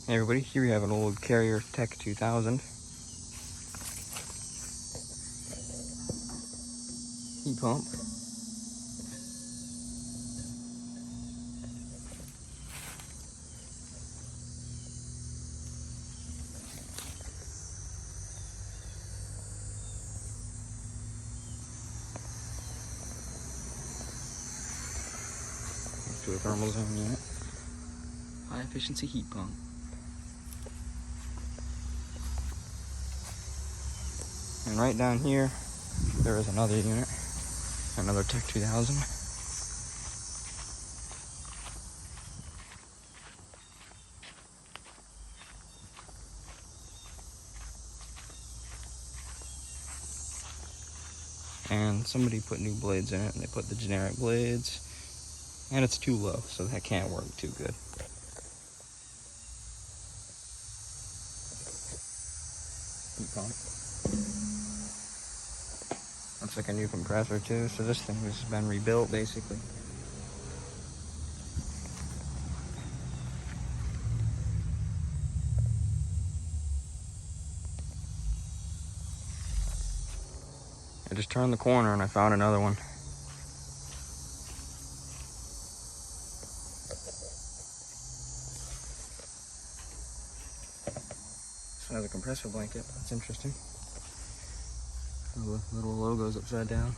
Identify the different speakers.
Speaker 1: Hey everybody, here we have an old Carrier TECH2000 heat pump. To a thermal zone unit. High efficiency heat pump. And right down here, there is another unit, another TECH2000. And somebody put new blades in it, and they put the generic blades, and it's too low, so that can't work too good. Heat pump. Looks like a new compressor too, so this thing has been rebuilt basically. I just turned the corner and I found another one. This has a compressor blanket. That's interesting. The little logo's upside down.